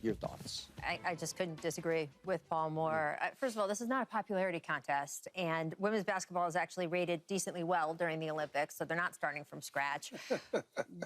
Your thoughts? I just couldn't disagree with Paul more. First of all, this is not a popularity contest, and women's basketball is actually rated decently well during the Olympics, so they're not starting from scratch.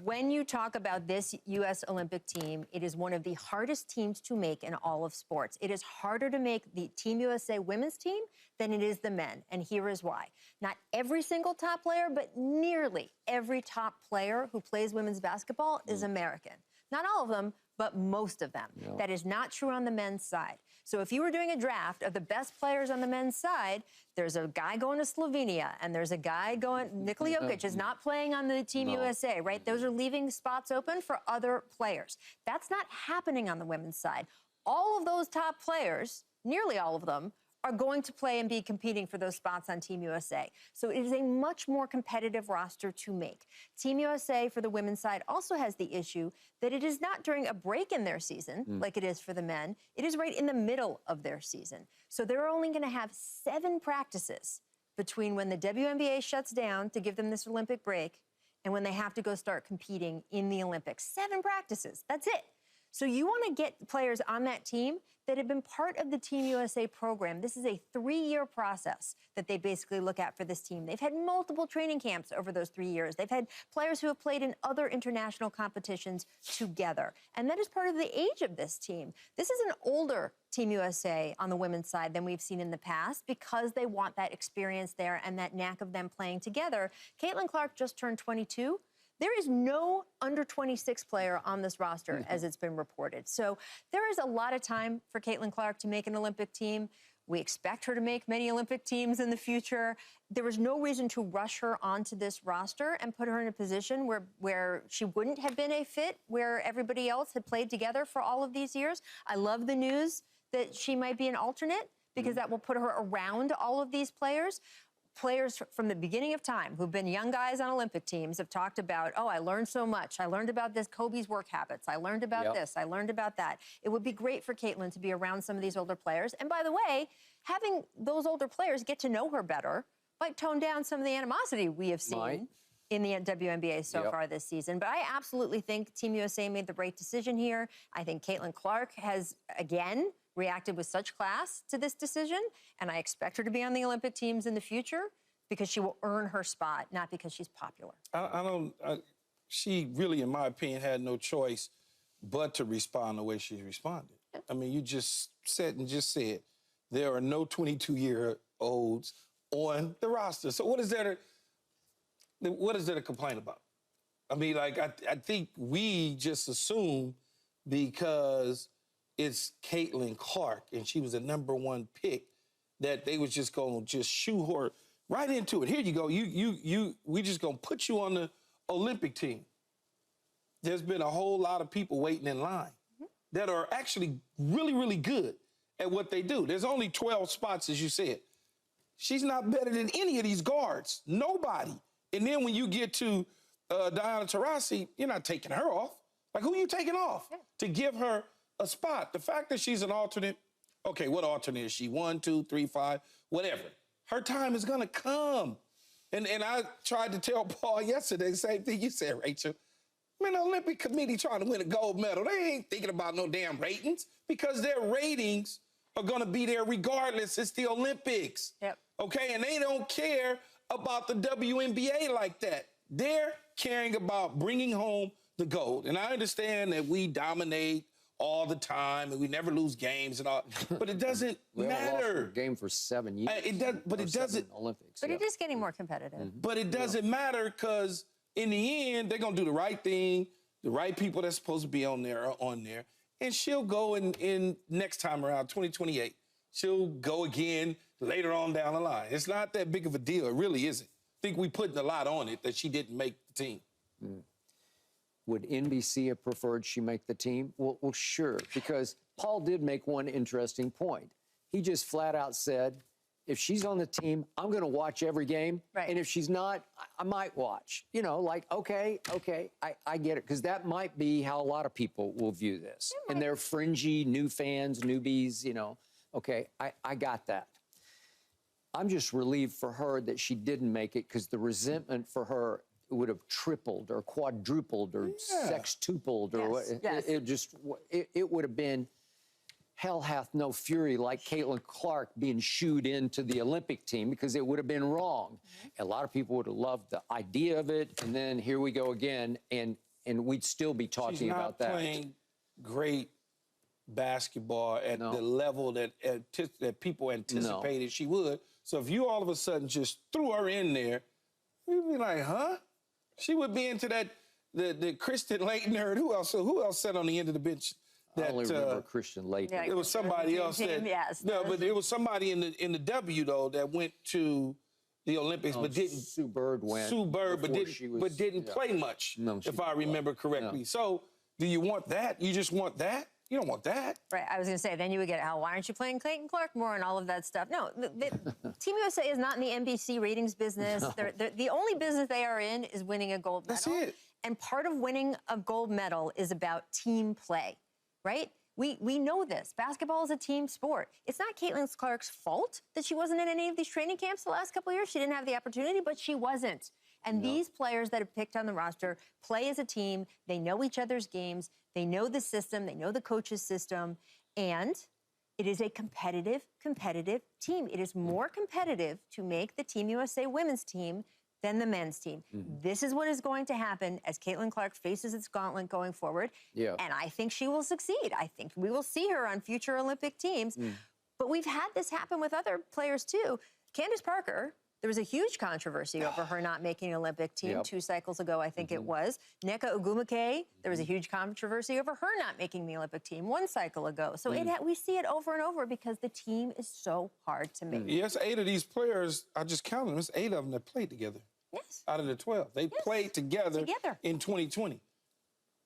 When you talk about this U.S. Olympic team, it is one of the hardest teams to make in all of sports. It is harder to make the Team USA women's team than it is the men, and here is why. Not every single top player, but nearly every top player who plays women's basketball is American. Not all of them, but most of them. Yeah. That is not true on the men's side. So if you were doing a draft of the best players on the men's side, there's a guy going to Slovenia, and there's a guy going, Nikola Jokic is not playing on the Team USA, right? Those are leaving spots open for other players. That's not happening on the women's side. All of those top players, nearly all of them, are going to play and be competing for those spots on Team USA. So it is a much more competitive roster to make. Team USA for the women's side also has the issue that it is not during a break in their season, like it is for the men. It is right in the middle of their season. So they're only going to have 7 practices between when the WNBA shuts down to give them this Olympic break and when they have to go start competing in the Olympics. 7 practices. That's it. So you want to get players on that team that have been part of the Team USA program. This is a 3-year process that they basically look at for this team. They've had multiple training camps over those 3 years. They've had players who have played in other international competitions together. And that is part of the age of this team. This is an older Team USA on the women's side than we've seen in the past because they want that experience there and that knack of them playing together. Caitlin Clark just turned 22. There is no under 26 player on this roster, as it's been reported. So there is a lot of time for Caitlin Clark to make an Olympic team. We expect her to make many Olympic teams in the future. There was no reason to rush her onto this roster and put her in a position where she wouldn't have been a fit, where everybody else had played together for all of these years. I love the news that she might be an alternate because that will put her around all of these players. Players from the beginning of time who've been young guys on Olympic teams have talked about, oh, I learned so much. I learned about this, Kobe's work habits. I learned about this. I learned about that. It would be great for Caitlin to be around some of these older players. And by the way, having those older players get to know her better might tone down some of the animosity we have seen in the WNBA so far this season. But I absolutely think Team USA made the right decision here. I think Caitlin Clark has, again, reacted with such class to this decision, and I expect her to be on the Olympic teams in the future because she will earn her spot, not because she's popular. She really, in my opinion, had no choice but to respond the way she responded. I mean, you just said there are no 22-year-olds on the roster. So what is there to complain about? I mean, like, I think we just assume because it's Caitlin Clark, and she was the #1 pick, that they was just going to just shoehorn right into it. Here you go. We just going to put you on the Olympic team. There's been a whole lot of people waiting in line that are actually really, really good at what they do. There's only 12 spots, as you said. She's not better than any of these guards. Nobody. And then when you get to Diana Taurasi, you're not taking her off. Like, who are you taking off to give her a spot? The fact that she's an alternate, okay, what alternate is she? 1, 2, 3, 5, whatever. Her time is gonna come. And I tried to tell Paul yesterday, the same thing you said, Rachel. Man, the Olympic Committee trying to win a gold medal, they ain't thinking about no damn ratings because their ratings are gonna be there regardless. It's the Olympics. Okay, and they don't care about the WNBA like that. They're caring about bringing home the gold. And I understand that we dominate all the time, and we never lose games and all, but it doesn't matter. Lost a game for 7 years. It doesn't. Olympics. But it is getting more competitive. But it doesn't matter because in the end, they're gonna do the right thing. The right people that's supposed to be on there are on there, and she'll go in next time around, 2028. She'll go again later on down the line. It's not that big of a deal. It really isn't. I think we putting a lot on it that she didn't make the team. Would NBC have preferred she make the team? Well, sure, because Paul did make one interesting point. He just flat out said, if she's on the team, I'm going to watch every game. And if she's not, I might watch. You know, like, okay, I get it. Because that might be how a lot of people will view this. And they're fringy, new fans, newbies, you know. Okay, I got that. I'm just relieved for her that she didn't make it because the resentment for her would have tripled or quadrupled or sextupled or Yes. it would have been hell hath no fury like Caitlin Clark being shooed into the Olympic team, because it would have been wrong. A lot of people would have loved the idea of it, and then here we go again, and we'd still be talking about that. She's not playing great basketball at the level that people anticipated she would. So if you all of a sudden just threw her in there, we'd be like, huh? She would be into that, the Kristen Leitner. Who else sat on the end of the bench? I only remember Christian Leitner. Yeah, It was somebody else that, yes. no, but it was somebody in the W though that went to the Olympics, but didn't. Sue Bird went. Sue Bird, but before didn't play much, No, she if I didn't play. remember correctly. No. So, do you want that? You just want that? You don't want that. Right, I was going to say, then you would get, why aren't you playing Clayton Clark more and all of that stuff? No, Team USA is not in the NBC ratings business. No. The only business they are in is winning a gold medal. That's it. And part of winning a gold medal is about team play, right? We know this. Basketball is a team sport. It's not Caitlin Clark's fault that she wasn't in any of these training camps the last couple of years. She didn't have the opportunity, but she wasn't. And these players that have picked on the roster play as a team. They know each other's games. They know the system. They know the coach's system. And it is a competitive team. It is more competitive to make the Team USA women's team than the men's team. This is what is going to happen as Caitlin Clark faces its gauntlet going forward. Yeah. And I think she will succeed. I think we will see her on future Olympic teams. But we've had this happen with other players too. Candace Parker, there was a huge controversy over her not making an Olympic team 2 cycles ago, I think it was. Nneka Ogwumike, there was a huge controversy over her not making the Olympic team 1 cycle ago. So we see it over and over because the team is so hard to make. Yes, 8 of these players, I just counted them. It's 8 of them that played together. Yes. Out of the 12. They played together in 2020.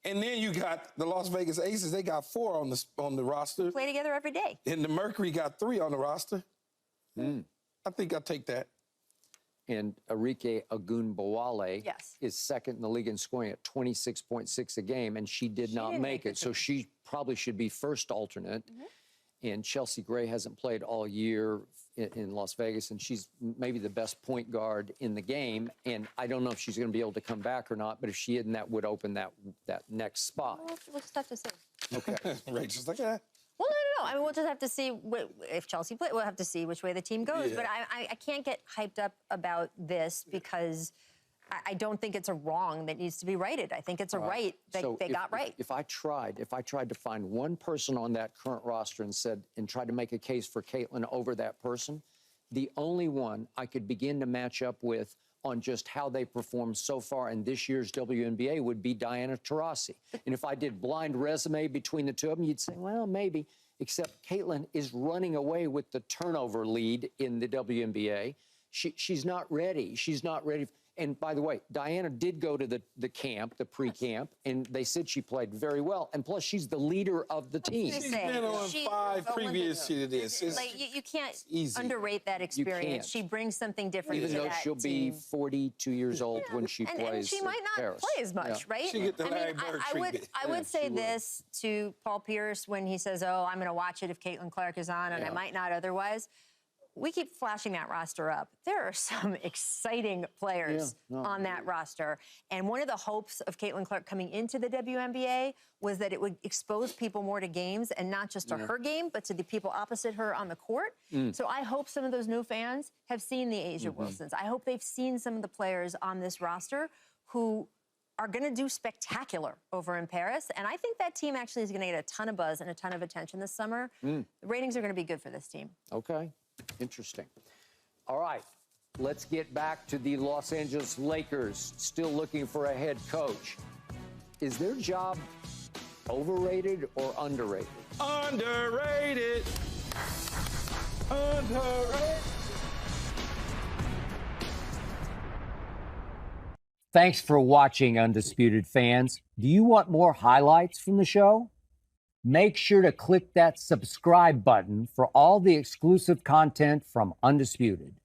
And then you got the Las Vegas Aces. They got 4 on the roster. Play together every day. And the Mercury got 3 on the roster. I think I'll take that. And Arike Ogunbowale is second in the league in scoring at 26.6 a game, and she did not make it. So she probably should be first alternate. And Chelsea Gray hasn't played all year in Las Vegas, and she's maybe the best point guard in the game. And I don't know if she's going to be able to come back or not, but if she isn't, that would open that next spot. Well, we'll just have to see. Okay. Rachel's like, yeah. Well, no. I mean, we'll just have to see if Chelsea plays. We'll have to see which way the team goes. But I can't get hyped up about this because I don't think it's a wrong that needs to be righted. I think it's a right that they got right. If I tried to find one person on that current roster and tried to make a case for Caitlin over that person, the only one I could begin to match up with on just how they performed so far in this year's WNBA would be Diana Taurasi. And if I did blind resume between the two of them, you'd say, well, maybe. Except Caitlin is running away with the turnover lead in the WNBA. She's not ready. She's not ready. And by the way, Diana did go to the camp, the pre-camp, and they said she played very well. And plus, she's the leader of the team. She's been on 5 previous to this. Like, you can't underrate that experience. She brings something different to that Even though she'll be 42 years old when she plays and she might not Paris. play as much, right? She get the Larry Bird treatment. I would say this to Paul Pierce when he says, oh, I'm going to watch it if Caitlin Clark is on, and I might not otherwise. We keep flashing that roster up. There are some exciting players on that roster. And one of the hopes of Caitlin Clark coming into the WNBA was that it would expose people more to games, and not just to her game, but to the people opposite her on the court. So I hope some of those new fans have seen the Asia Wilsons. I hope they've seen some of the players on this roster who are going to do spectacular over in Paris. And I think that team actually is going to get a ton of buzz and a ton of attention this summer. The ratings are going to be good for this team. Okay. Interesting. All right, let's get back to the Los Angeles Lakers, still looking for a head coach. Is their job overrated or underrated? Underrated. Underrated. Thanks for watching, Undisputed fans. Do you want more highlights from the show? Make sure to click that subscribe button for all the exclusive content from Undisputed.